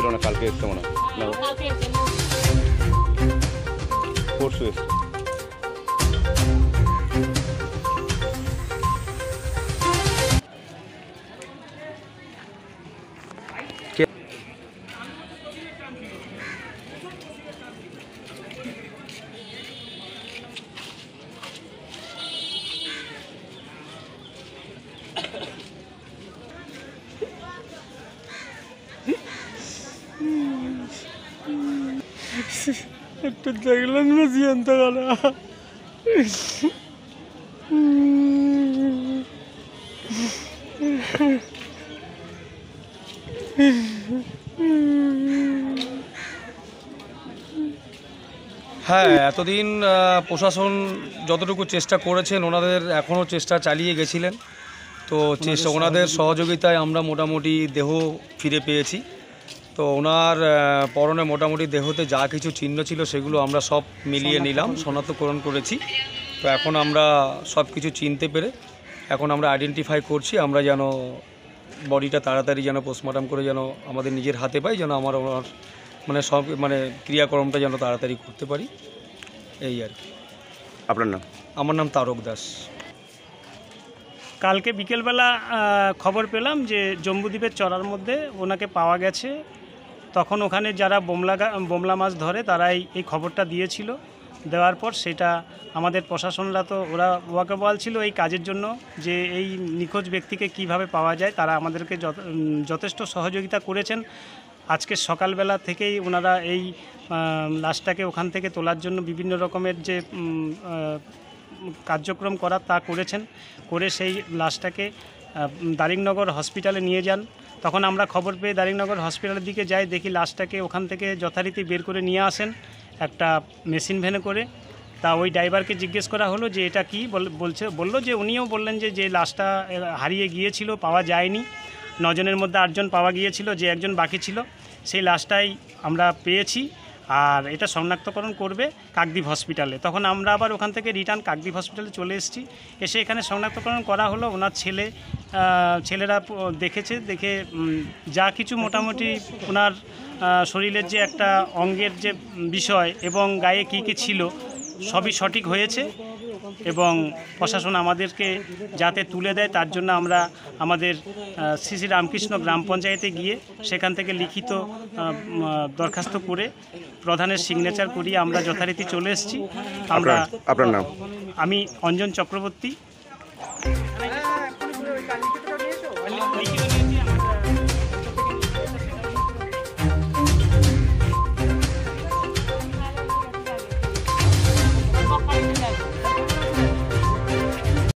এলো না, কালকে এসছে মনে হয় না, পরশু এসছে। একটু দেখলাম না জিয়ন্ত গেল। হ্যাঁ, এতদিন প্রশাসন যতটুকু চেষ্টা করেছেন, ওনাদের এখনও চেষ্টা চালিয়ে গেছিলেন। তো ওনাদের সহযোগিতায় আমরা মোটামুটি দেহ ফিরে পেয়েছি। তো ওনার পরনে মোটামুটি দেহতে যা কিছু চিহ্ন ছিল সেগুলো আমরা সব মিলিয়ে নিলাম, শনাক্তকরণ করেছি। তো এখন আমরা সব কিছু চিনতে পেরে এখন আমরা আইডেন্টিফাই করছি, আমরা যেন বডিটা তাড়াতাড়ি যেন পোস্টমর্টম করে যেন আমাদের নিজের হাতে পাই, যেন আমরা ওনার সব ক্রিয়াকর্মটা যেন তাড়াতাড়ি করতে পারি, এই আর কি। আপনার নাম? আমার নাম তারক দাস। কালকে বিকেলবেলা খবর পেলাম যে জম্বুদ্বীপের চড়ার মধ্যে ওনাকে পাওয়া গেছে। তখন ওখানে যারা বোমলা মাছ ধরে তারাই এই খবরটা দিয়েছিল। দেওয়ার পর সেটা আমাদের প্রশাসনরা তো ওরা ওয়াকেবহাল ছিল এই কাজের জন্য, যে এই নিখোঁজ ব্যক্তিকে কিভাবে পাওয়া যায়। তারা আমাদেরকে যথেষ্ট সহযোগিতা করেছেন। আজকে সকালবেলা থেকেই ওনারা এই লাশটাকে ওখান থেকে তোলার জন্য বিভিন্ন রকমের যে কার্যক্রম করার তা করেছেন, করে সেই লাশটাকে দারিংনগর হসপিটালে নিয়ে যান। তখন আমরা খবর পেয়ে দারিংনগর হসপিটালের দিকে যাই, দেখি লাশটাকে ওখান থেকে যথারীতি বের করে নিয়ে আসেন একটা মেশিন ভ্যানে করে। তা ওই ড্রাইভারকে জিজ্ঞেস করা হলো যে এটা কি, বললো যে উনিও বললেন যে লাশটা হারিয়ে গিয়েছিল, পাওয়া যায়নি। 9 জনের মধ্যে 8 জন পাওয়া গিয়েছিল, যে একজন বাকি ছিল সেই লাশটাই আমরা পেয়েছি। আর এটা শনাক্তকরণ করবে কাকদ্বীপ হসপিটালে। তখন আমরা আবার ওখান থেকে রিটার্ন কাকদ্বীপ হসপিটালে চলে এসেছি। এসে এখানে শনাক্তকরণ করা হলো। ওনার ছেলেরা দেখেছে, দেখে যা কিছু মোটামুটি ওনার শরীরের যে একটা অঙ্গের যে বিষয় এবং গায়ে কী কী ছিল সবই সঠিক হয়েছে। এবং প্রশাসন আমাদেরকে যাতে তুলে দেয় তার জন্য আমরা আমাদের শ্রী রামকৃষ্ণ গ্রাম পঞ্চায়েতে গিয়ে সেখান থেকে লিখিত দরখাস্ত করে প্রধানের সিগনেচার করিয়ে আমরা যথারীতি চলে এসেছি। আপনার নাম? আমি অঞ্জন চক্রবর্তী।